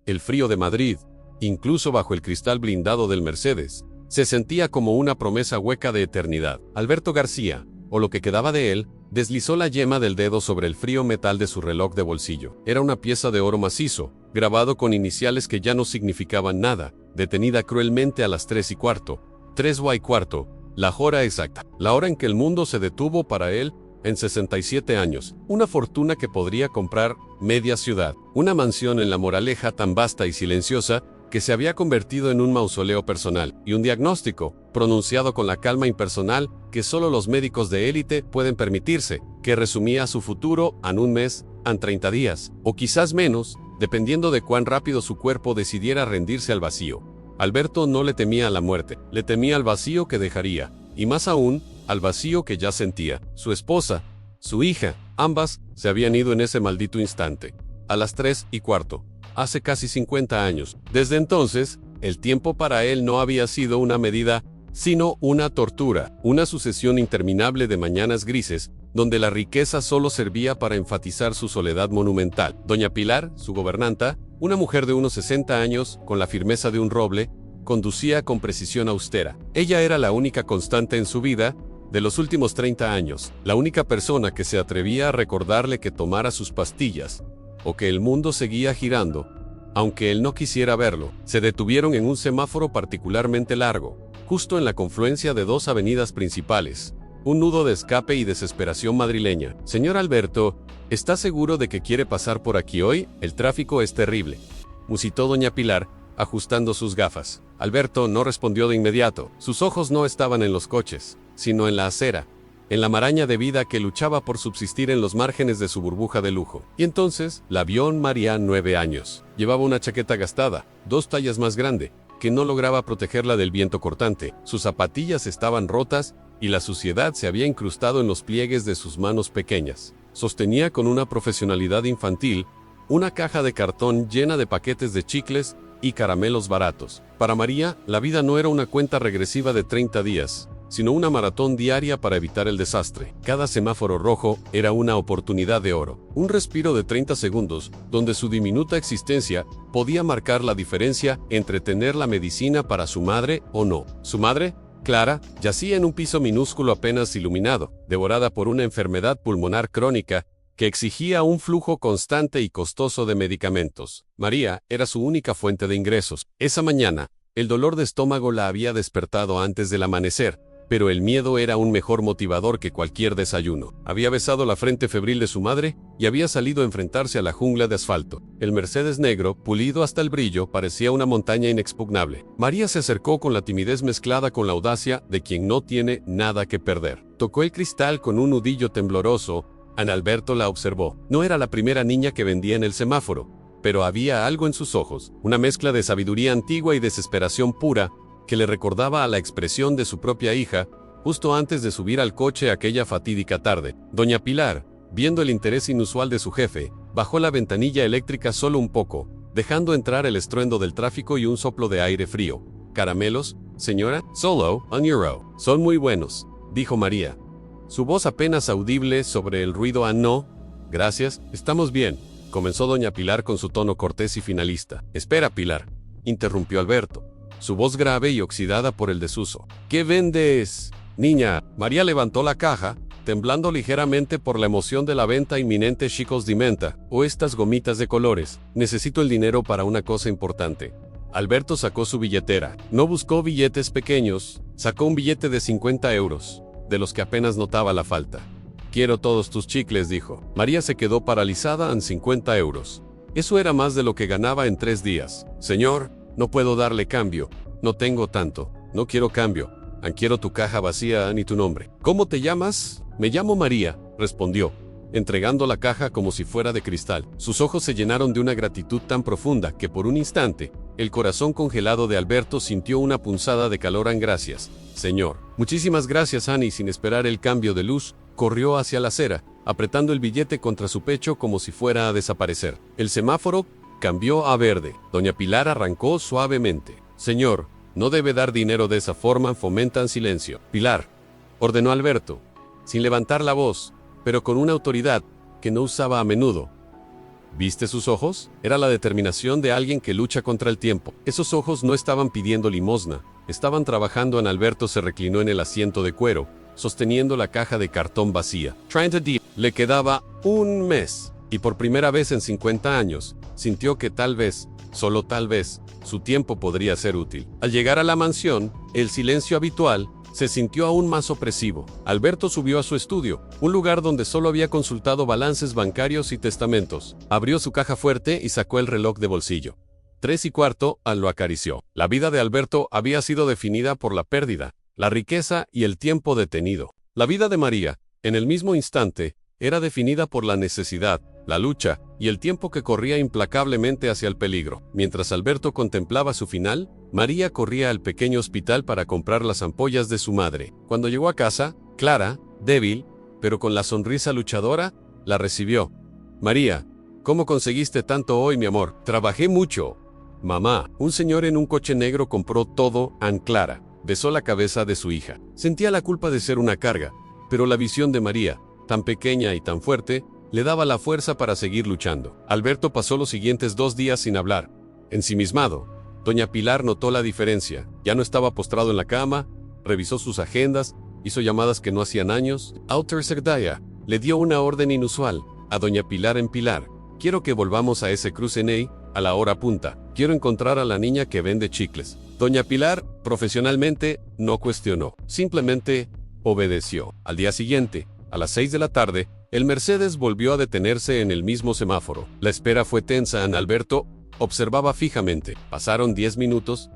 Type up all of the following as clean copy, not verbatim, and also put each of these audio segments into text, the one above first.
El frío de Madrid, incluso bajo el cristal blindado del Mercedes, se sentía como una promesa hueca de eternidad. Alberto García, o lo que quedaba de él, deslizó la yema del dedo sobre el frío metal de su reloj de bolsillo. Era una pieza de oro macizo, grabado con iniciales que ya no significaban nada, detenida cruelmente a las 3:15, 3:15, la hora exacta, la hora en que el mundo se detuvo para él, en 67 años, una fortuna que podría comprar media ciudad, una mansión en La Moraleja tan vasta y silenciosa que se había convertido en un mausoleo personal, y un diagnóstico, pronunciado con la calma impersonal que solo los médicos de élite pueden permitirse, que resumía su futuro en un mes, en 30 días, o quizás menos, dependiendo de cuán rápido su cuerpo decidiera rendirse al vacío. Alberto no le temía a la muerte, le temía al vacío que dejaría, y más aún, al vacío que ya sentía. Su esposa, su hija, ambas, se habían ido en ese maldito instante, a las 3:15, hace casi 50 años. Desde entonces, el tiempo para él no había sido una medida, sino una tortura, una sucesión interminable de mañanas grises, donde la riqueza solo servía para enfatizar su soledad monumental. Doña Pilar, su gobernanta, una mujer de unos 60 años, con la firmeza de un roble, conducía con precisión austera. Ella era la única constante en su vida, de los últimos 30 años, la única persona que se atrevía a recordarle que tomara sus pastillas, o que el mundo seguía girando, aunque él no quisiera verlo. Se detuvieron en un semáforo particularmente largo, justo en la confluencia de dos avenidas principales, un nudo de escape y desesperación madrileña. Señor Alberto, ¿está seguro de que quiere pasar por aquí hoy? El tráfico es terrible, musitó doña Pilar, ajustando sus gafas. Alberto no respondió de inmediato. Sus ojos no estaban en los coches, sino en la acera, en la maraña de vida que luchaba por subsistir en los márgenes de su burbuja de lujo. Y entonces la vio María, 9 años. Llevaba una chaqueta gastada, 2 tallas más grande, que no lograba protegerla del viento cortante. Sus zapatillas estaban rotas y la suciedad se había incrustado en los pliegues de sus manos pequeñas. Sostenía con una profesionalidad infantil una caja de cartón llena de paquetes de chicles y caramelos baratos. Para María, la vida no era una cuenta regresiva de 30 días, sino una maratón diaria para evitar el desastre. Cada semáforo rojo era una oportunidad de oro, un respiro de 30 segundos, donde su diminuta existencia podía marcar la diferencia entre tener la medicina para su madre o no. Su madre, Clara, yacía en un piso minúsculo apenas iluminado, devorada por una enfermedad pulmonar crónica que exigía un flujo constante y costoso de medicamentos. María era su única fuente de ingresos. Esa mañana, el dolor de estómago la había despertado antes del amanecer, pero el miedo era un mejor motivador que cualquier desayuno. Había besado la frente febril de su madre y había salido a enfrentarse a la jungla de asfalto. El Mercedes negro, pulido hasta el brillo, parecía una montaña inexpugnable. María se acercó con la timidez mezclada con la audacia de quien no tiene nada que perder. Tocó el cristal con un nudillo tembloroso. Ana Alberto la observó. No era la primera niña que vendía en el semáforo, pero había algo en sus ojos, una mezcla de sabiduría antigua y desesperación pura, que le recordaba a la expresión de su propia hija, justo antes de subir al coche aquella fatídica tarde. Doña Pilar, viendo el interés inusual de su jefe, bajó la ventanilla eléctrica solo un poco, dejando entrar el estruendo del tráfico y un soplo de aire frío. ¿Caramelos, señora? Solo, un euro. Son muy buenos, dijo María. Su voz apenas audible sobre el ruido. No, gracias, estamos bien, comenzó doña Pilar con su tono cortés y finalista. Espera, Pilar, interrumpió Alberto, su voz grave y oxidada por el desuso. ¿Qué vendes, niña? María levantó la caja, temblando ligeramente por la emoción de la venta inminente. Chicos de menta, o estas gomitas de colores. Necesito el dinero para una cosa importante. Alberto sacó su billetera. No buscó billetes pequeños, sacó un billete de 50 euros. De los que apenas notaba la falta. Quiero todos tus chicles, dijo. María se quedó paralizada en 50 euros. Eso era más de lo que ganaba en 3 días. Señor, no puedo darle cambio. No tengo tanto. No quiero cambio. Quiero tu caja vacía ni tu nombre. ¿Cómo te llamas? Me llamo María, respondió, entregando la caja como si fuera de cristal. Sus ojos se llenaron de una gratitud tan profunda que por un instante, el corazón congelado de Alberto sintió una punzada de calor. Gracias, señor. Muchísimas gracias, Annie. Sin esperar el cambio de luz, corrió hacia la acera, apretando el billete contra su pecho como si fuera a desaparecer. El semáforo cambió a verde. Doña Pilar arrancó suavemente. Señor, no debe dar dinero de esa forma, fomentan silencio. Pilar, ordenó Alberto, sin levantar la voz, pero con una autoridad que no usaba a menudo. ¿Viste sus ojos? Era la determinación de alguien que lucha contra el tiempo. Esos ojos no estaban pidiendo limosna, estaban trabajando. Alberto se reclinó en el asiento de cuero, sosteniendo la caja de cartón vacía. Le quedaba un mes, y por primera vez en 50 años, sintió que tal vez, solo tal vez, su tiempo podría ser útil. Al llegar a la mansión, el silencio habitual se sintió aún más opresivo. Alberto subió a su estudio, un lugar donde solo había consultado balances bancarios y testamentos. Abrió su caja fuerte y sacó el reloj de bolsillo. 3:15, lo acarició. La vida de Alberto había sido definida por la pérdida, la riqueza y el tiempo detenido. La vida de María, en el mismo instante, era definida por la necesidad, la lucha y el tiempo que corría implacablemente hacia el peligro. Mientras Alberto contemplaba su final, María corría al pequeño hospital para comprar las ampollas de su madre. Cuando llegó a casa, Clara, débil, pero con la sonrisa luchadora, la recibió. «María, ¿cómo conseguiste tanto hoy, mi amor?» «Trabajé mucho, mamá». Un señor en un coche negro compró todo. Clara besó la cabeza de su hija. Sentía la culpa de ser una carga, pero la visión de María, tan pequeña y tan fuerte, le daba la fuerza para seguir luchando. Alberto pasó los siguientes 2 días sin hablar. Ensimismado, doña Pilar notó la diferencia. Ya no estaba postrado en la cama, revisó sus agendas, hizo llamadas que no hacían años. Outer Secdaya le dio una orden inusual a doña Pilar en Pilar. «Quiero que volvamos a ese cruce a la hora punta. Quiero encontrar a la niña que vende chicles». Doña Pilar, profesionalmente, no cuestionó. Simplemente obedeció. Al día siguiente, a las 6 de la tarde, el Mercedes volvió a detenerse en el mismo semáforo. La espera fue tensa. Alberto observaba fijamente. Pasaron 10 minutos.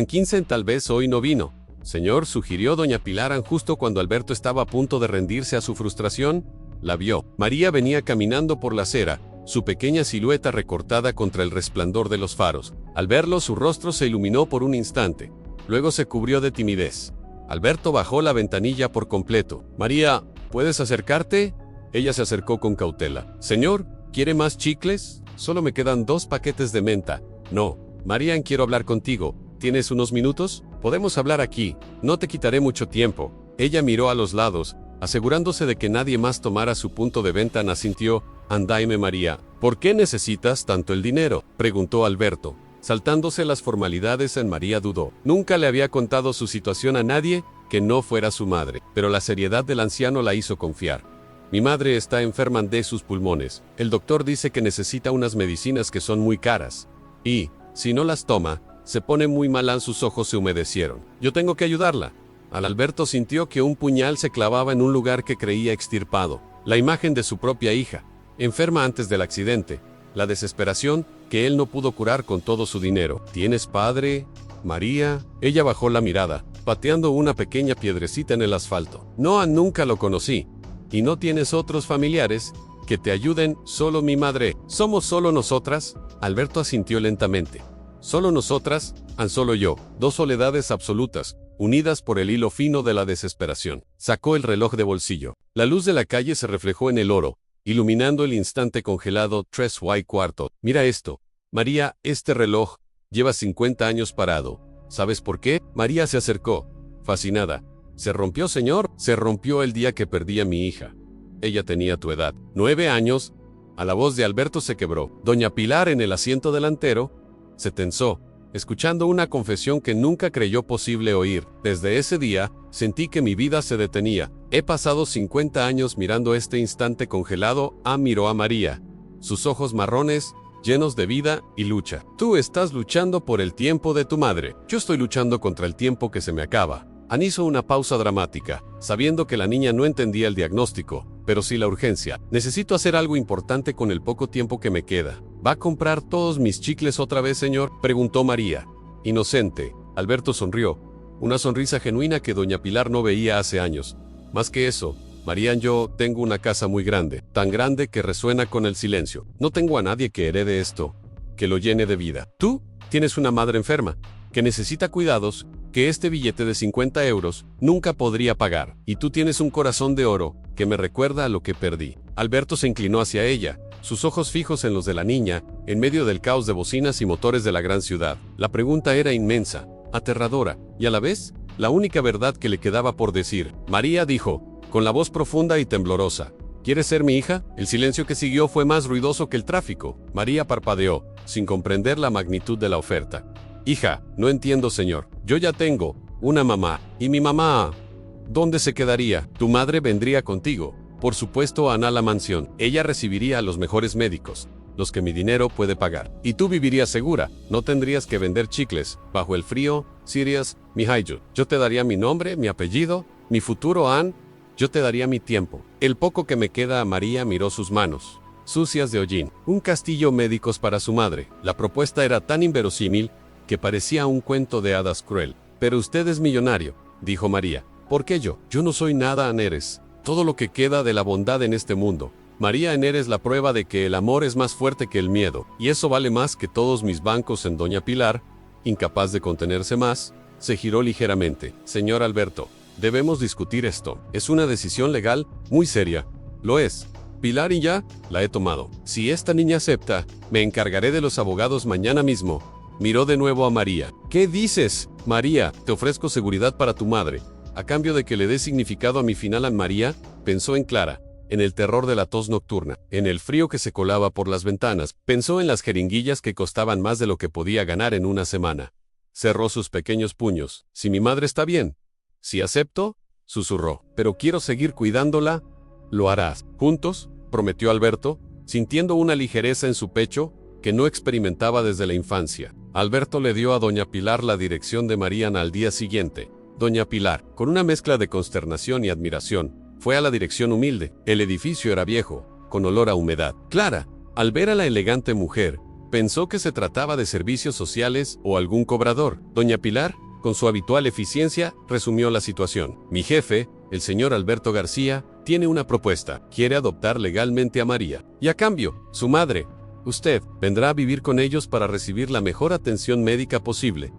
15 tal vez hoy no vino. Señor, sugirió doña Pilar justo cuando Alberto estaba a punto de rendirse a su frustración. La vio. María venía caminando por la acera, su pequeña silueta recortada contra el resplandor de los faros. Al verlo, su rostro se iluminó por un instante. Luego se cubrió de timidez. Alberto bajó la ventanilla por completo. «María, ¿puedes acercarte?» Ella se acercó con cautela. «Señor, ¿quiere más chicles? Solo me quedan 2 paquetes de menta». «No, María, quiero hablar contigo. ¿Tienes unos minutos? Podemos hablar aquí. No te quitaré mucho tiempo». Ella miró a los lados, asegurándose de que nadie más tomara su punto de venta. Asintió. «Andaime, María». «¿Por qué necesitas tanto el dinero?», preguntó Alberto. Saltándose las formalidades, María dudó. Nunca le había contado su situación a nadie que no fuera su madre, pero la seriedad del anciano la hizo confiar. «Mi madre está enferma de sus pulmones. El doctor dice que necesita unas medicinas que son muy caras. Y, si no las toma, se pone muy mal». Sus ojos se humedecieron. «Yo tengo que ayudarla». Alberto sintió que un puñal se clavaba en un lugar que creía extirpado. La imagen de su propia hija, enferma antes del accidente. La desesperación que él no pudo curar con todo su dinero. «¿Tienes padre, María?» Ella bajó la mirada, pateando una pequeña piedrecita en el asfalto. «No, nunca lo conocí». «¿Y no tienes otros familiares que te ayuden?» «Solo mi madre». «¿Somos solo nosotras?» Alberto asintió lentamente. «Solo nosotras, solo yo». 2 soledades absolutas, unidas por el hilo fino de la desesperación. Sacó el reloj de bolsillo. La luz de la calle se reflejó en el oro, iluminando el instante congelado. 3:15. «Mira esto, María, este reloj lleva 50 años parado. ¿Sabes por qué?» María se acercó, fascinada. «¿Se rompió, señor?» «Se rompió el día que perdí a mi hija. Ella tenía tu edad». 9 años. A la voz de Alberto se quebró. Doña Pilar, en el asiento delantero, se tensó, escuchando una confesión que nunca creyó posible oír. «Desde ese día, sentí que mi vida se detenía. He pasado 50 años mirando este instante congelado». Miró a María, sus ojos marrones, llenos de vida y lucha. «Tú estás luchando por el tiempo de tu madre. Yo estoy luchando contra el tiempo que se me acaba». Hizo una pausa dramática, sabiendo que la niña no entendía el diagnóstico, pero sí la urgencia. «Necesito hacer algo importante con el poco tiempo que me queda». «¿Va a comprar todos mis chicles otra vez, señor?», preguntó María. Inocente, Alberto sonrió, una sonrisa genuina que doña Pilar no veía hace años. «Más que eso, María, yo tengo una casa muy grande, tan grande que resuena con el silencio. No tengo a nadie que herede esto, que lo llene de vida. Tú tienes una madre enferma, que necesita cuidados, que este billete de 50 euros nunca podría pagar. Y tú tienes un corazón de oro, que me recuerda a lo que perdí». Alberto se inclinó hacia ella, sus ojos fijos en los de la niña, en medio del caos de bocinas y motores de la gran ciudad. La pregunta era inmensa, aterradora, y a la vez, la única verdad que le quedaba por decir. María dijo, con la voz profunda y temblorosa: ¿Quieres ser mi hija? El silencio que siguió fue más ruidoso que el tráfico. María parpadeó, sin comprender la magnitud de la oferta. Hija, no entiendo, señor. Yo ya tengo una mamá. ¿Y mi mamá? ¿Dónde se quedaría? Tu madre vendría contigo. Por supuesto, a la mansión. Ella recibiría a los mejores médicos, los que mi dinero puede pagar. Y tú vivirías segura. No tendrías que vender chicles bajo el frío. Sirius, Mihailo. Yo te daría mi nombre, mi apellido, mi futuro, Anne. Yo te daría mi tiempo. El poco que me queda. María miró sus manos, sucias de hollín. Un castillo médicos para su madre. La propuesta era tan inverosímil que parecía un cuento de hadas cruel. Pero usted es millonario, dijo María. ¿Por qué yo? Yo no soy nada, Aneres. Todo lo que queda de la bondad en este mundo. María, Aneres, la prueba de que el amor es más fuerte que el miedo. Y eso vale más que todos mis bancos en Doña Pilar. Incapaz de contenerse más, se giró ligeramente. Señor Alberto, debemos discutir esto. Es una decisión legal muy seria. Lo es. Pilar, y ya la he tomado. Si esta niña acepta, me encargaré de los abogados mañana mismo. Miró de nuevo a María. ¿Qué dices? María, te ofrezco seguridad para tu madre. A cambio de que le dé significado a mi final. María pensó en Clara, en el terror de la tos nocturna, en el frío que se colaba por las ventanas, pensó en las jeringuillas que costaban más de lo que podía ganar en una semana. Cerró sus pequeños puños. Si mi madre está bien. Si acepto, susurró. Pero quiero seguir cuidándola. Lo harás. ¿Juntos? Prometió Alberto, sintiendo una ligereza en su pecho que no experimentaba desde la infancia. Alberto le dio a Doña Pilar la dirección de María al día siguiente. Doña Pilar, con una mezcla de consternación y admiración, fue a la dirección humilde. El edificio era viejo, con olor a humedad. Clara, al ver a la elegante mujer, pensó que se trataba de servicios sociales o algún cobrador. Doña Pilar, con su habitual eficiencia, resumió la situación. Mi jefe, el señor Alberto García, tiene una propuesta. Quiere adoptar legalmente a María. Y a cambio, su madre, usted, vendrá a vivir con ellos para recibir la mejor atención médica posible.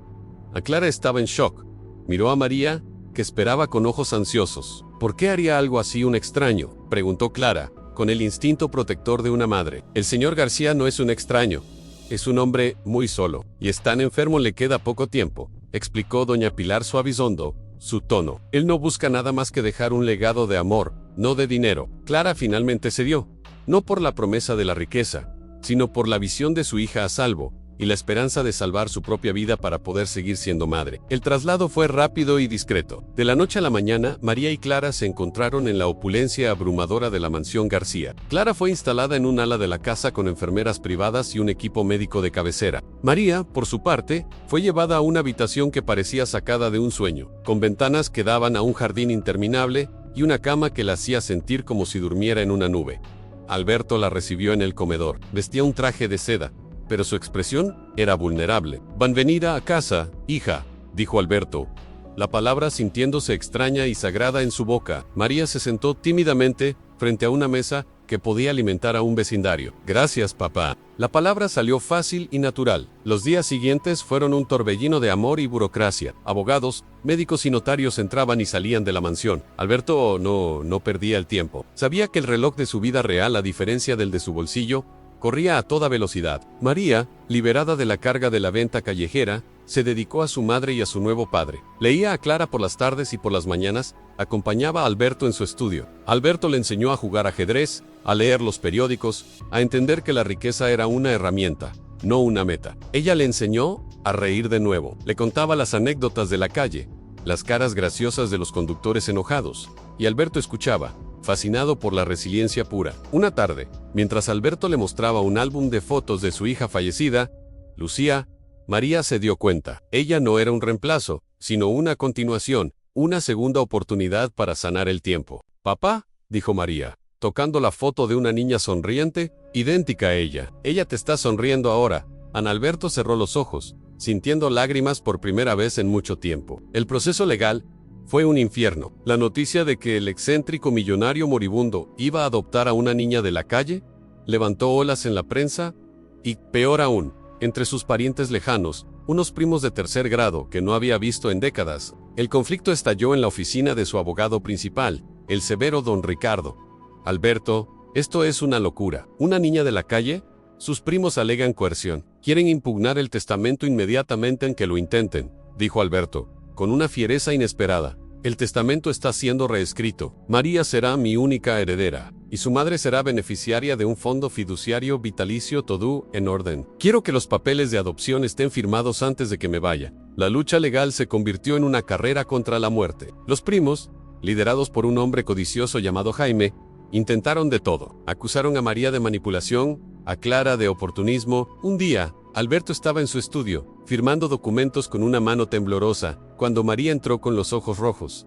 A Clara estaba en shock. Miró a María, que esperaba con ojos ansiosos. ¿Por qué haría algo así un extraño?, preguntó Clara, con el instinto protector de una madre. El señor García no es un extraño. Es un hombre muy solo. Y es tan enfermo, le queda poco tiempo, explicó Doña Pilar suavizando su tono. Él no busca nada más que dejar un legado de amor, no de dinero. Clara finalmente cedió. No por la promesa de la riqueza, sino por la visión de su hija a salvo, y la esperanza de salvar su propia vida para poder seguir siendo madre. El traslado fue rápido y discreto. De la noche a la mañana, María y Clara se encontraron en la opulencia abrumadora de la mansión García. Clara fue instalada en un ala de la casa con enfermeras privadas y un equipo médico de cabecera. María, por su parte, fue llevada a una habitación que parecía sacada de un sueño, con ventanas que daban a un jardín interminable y una cama que la hacía sentir como si durmiera en una nube. Alberto la recibió en el comedor. Vestía un traje de seda, pero su expresión era vulnerable. «Bienvenida a casa, hija», dijo Alberto, la palabra sintiéndose extraña y sagrada en su boca. María se sentó tímidamente frente a una mesa que podía alimentar a un vecindario. «Gracias, papá». La palabra salió fácil y natural. Los días siguientes fueron un torbellino de amor y burocracia. Abogados, médicos y notarios entraban y salían de la mansión. Alberto no perdía el tiempo. Sabía que el reloj de su vida real, a diferencia del de su bolsillo, corría a toda velocidad. María, liberada de la carga de la venta callejera, se dedicó a su madre y a su nuevo padre. Leía a Clara por las tardes y por las mañanas, acompañaba a Alberto en su estudio. Alberto le enseñó a jugar ajedrez, a leer los periódicos, a entender que la riqueza era una herramienta, no una meta. Ella le enseñó a reír de nuevo. Le contaba las anécdotas de la calle, las caras graciosas de los conductores enojados, y Alberto escuchaba, fascinado por la resiliencia pura. Una tarde, mientras Alberto le mostraba un álbum de fotos de su hija fallecida, Lucía, María se dio cuenta. Ella no era un reemplazo, sino una continuación, una segunda oportunidad para sanar el tiempo. «Papá», dijo María, tocando la foto de una niña sonriente, idéntica a ella. «Ella te está sonriendo ahora». Ana Alberto cerró los ojos, sintiendo lágrimas por primera vez en mucho tiempo. El proceso legal fue un infierno. La noticia de que el excéntrico millonario moribundo iba a adoptar a una niña de la calle levantó olas en la prensa y, peor aún, entre sus parientes lejanos, unos primos de tercer grado que no había visto en décadas. El conflicto estalló en la oficina de su abogado principal, el severo don Ricardo. «Alberto, esto es una locura. ¿Una niña de la calle? Sus primos alegan coerción. Quieren impugnar el testamento inmediatamente en que lo intenten», dijo Alberto, con una fiereza inesperada. «El testamento está siendo reescrito. María será mi única heredera. y su madre será beneficiaria de un fondo fiduciario vitalicio todo en orden. Quiero que los papeles de adopción estén firmados antes de que me vaya. La lucha legal se convirtió en una carrera contra la muerte. Los primos, liderados por un hombre codicioso llamado Jaime, intentaron de todo. Acusaron a María de manipulación, a Clara de oportunismo. Un día, Alberto estaba en su estudio, firmando documentos con una mano temblorosa, cuando María entró con los ojos rojos.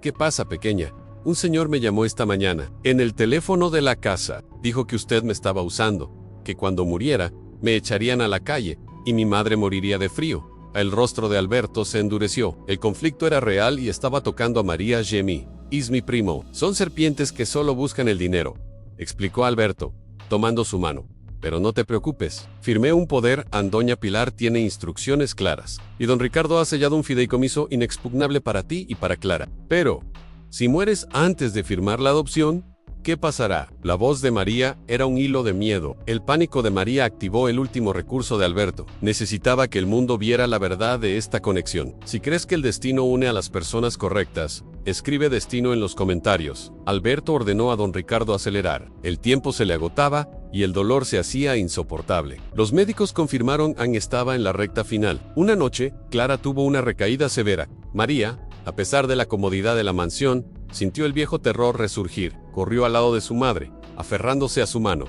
¿Qué pasa, pequeña? Un señor me llamó esta mañana, en el teléfono de la casa. Dijo que usted me estaba usando, que cuando muriera, me echarían a la calle, y mi madre moriría de frío. El rostro de Alberto se endureció. El conflicto era real y estaba tocando a María Gemí. «Es mi primo. Son serpientes que solo buscan el dinero», explicó Alberto, tomando su mano. «Pero no te preocupes. Firmé un poder, doña Pilar tiene instrucciones claras. Y don Ricardo ha sellado un fideicomiso inexpugnable para ti y para Clara. Pero, si mueres antes de firmar la adopción, ¿qué pasará?». La voz de María era un hilo de miedo. El pánico de María activó el último recurso de Alberto. Necesitaba que el mundo viera la verdad de esta conexión. Si crees que el destino une a las personas correctas, escribe destino en los comentarios. Alberto ordenó a don Ricardo acelerar. El tiempo se le agotaba y el dolor se hacía insoportable. Los médicos confirmaron que estaba en la recta final. Una noche, Clara tuvo una recaída severa. María, a pesar de la comodidad de la mansión, sintió el viejo terror resurgir. Corrió al lado de su madre, aferrándose a su mano.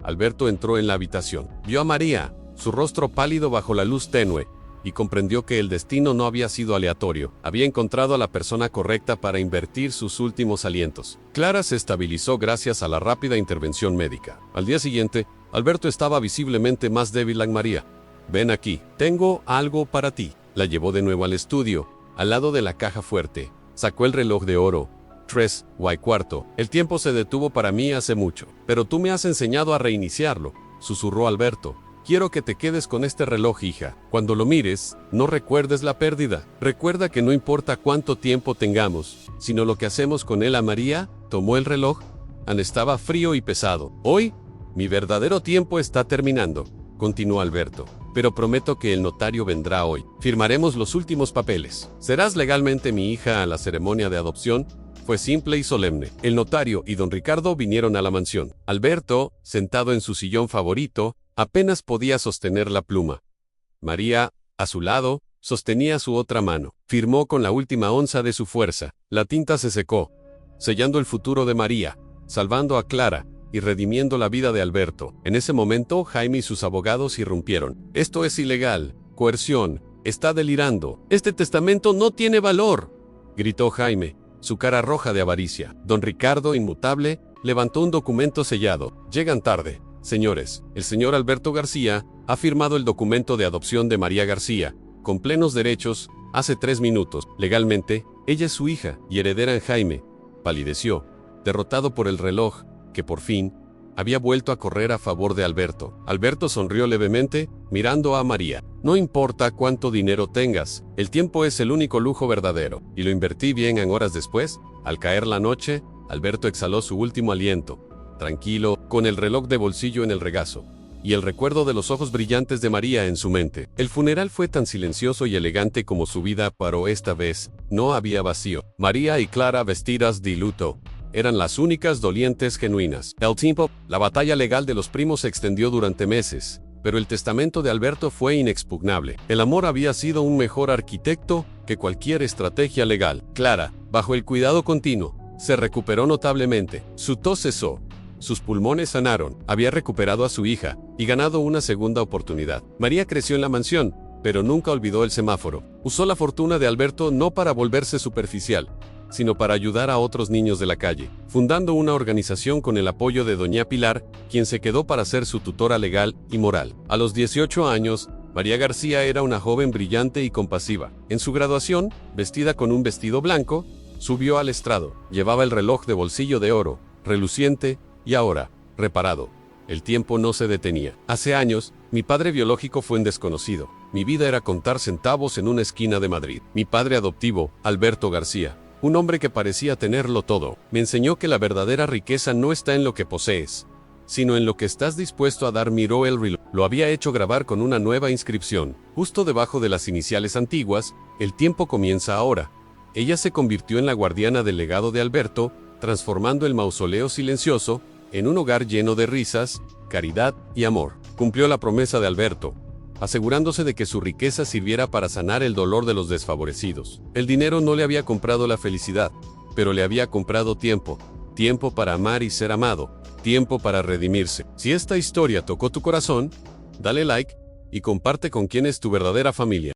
Alberto entró en la habitación. Vio a María, su rostro pálido bajo la luz tenue, y comprendió que el destino no había sido aleatorio. Había encontrado a la persona correcta para invertir sus últimos alientos. Clara se estabilizó gracias a la rápida intervención médica. Al día siguiente, Alberto estaba visiblemente más débil que María. «Ven aquí, tengo algo para ti». La llevó de nuevo al estudio, al lado de la caja fuerte. Sacó el reloj de oro. 3:15. «El tiempo se detuvo para mí hace mucho, pero tú me has enseñado a reiniciarlo», susurró Alberto. «Quiero que te quedes con este reloj, hija. Cuando lo mires, no recuerdes la pérdida. Recuerda que no importa cuánto tiempo tengamos, sino lo que hacemos con él». A María tomó el reloj. Estaba frío y pesado. «Hoy, mi verdadero tiempo está terminando», continuó Alberto. «Pero prometo que el notario vendrá hoy. Firmaremos los últimos papeles. Serás legalmente mi hija a la ceremonia de adopción». Fue simple y solemne. El notario y don Ricardo vinieron a la mansión. Alberto, sentado en su sillón favorito, apenas podía sostener la pluma. María, a su lado, sostenía su otra mano. Firmó con la última onza de su fuerza. La tinta se secó, sellando el futuro de María, salvando a Clara y redimiendo la vida de Alberto. En ese momento, Jaime y sus abogados irrumpieron. «Esto es ilegal. Coerción. Está delirando. Este testamento no tiene valor», gritó Jaime, su cara roja de avaricia. Don Ricardo, inmutable, levantó un documento sellado. «Llegan tarde, señores. El señor Alberto García ha firmado el documento de adopción de María García, con plenos derechos, hace 3 minutos. Legalmente, ella es su hija y heredera en Jaime». Palideció, derrotado por el reloj, que por fin había vuelto a correr a favor de Alberto. Alberto sonrió levemente, mirando a María. «No importa cuánto dinero tengas, el tiempo es el único lujo verdadero. Y lo invertí bien en horas después». Al caer la noche, Alberto exhaló su último aliento, tranquilo, con el reloj de bolsillo en el regazo, y el recuerdo de los ojos brillantes de María en su mente. El funeral fue tan silencioso y elegante como su vida, pero esta vez no había vacío. María y Clara, vestidas de luto, eran las únicas dolientes genuinas. El tiempo, la batalla legal de los primos se extendió durante meses, pero el testamento de Alberto fue inexpugnable. El amor había sido un mejor arquitecto que cualquier estrategia legal. Clara, bajo el cuidado continuo, se recuperó notablemente. Su tos cesó. Sus pulmones sanaron. Había recuperado a su hija y ganado una segunda oportunidad. María creció en la mansión, pero nunca olvidó el semáforo. Usó la fortuna de Alberto no para volverse superficial, sino para ayudar a otros niños de la calle, fundando una organización con el apoyo de doña Pilar, quien se quedó para ser su tutora legal y moral. A los 18 años, María García era una joven brillante y compasiva. En su graduación, vestida con un vestido blanco, subió al estrado. Llevaba el reloj de bolsillo de oro, reluciente y ahora, reparado. El tiempo no se detenía. Hace años, mi padre biológico fue un desconocido. Mi vida era contar centavos en una esquina de Madrid. Mi padre adoptivo, Alberto García, un hombre que parecía tenerlo todo, me enseñó que la verdadera riqueza no está en lo que posees, sino en lo que estás dispuesto a dar. Miró el reloj. Lo había hecho grabar con una nueva inscripción. Justo debajo de las iniciales antiguas, el tiempo comienza ahora. Ella se convirtió en la guardiana del legado de Alberto transformando el mausoleo silencioso en un hogar lleno de risas, caridad y amor. Cumplió la promesa de Alberto, asegurándose de que su riqueza sirviera para sanar el dolor de los desfavorecidos. El dinero no le había comprado la felicidad, pero le había comprado tiempo, tiempo para amar y ser amado, tiempo para redimirse. Si esta historia tocó tu corazón, dale like y comparte con quien es tu verdadera familia.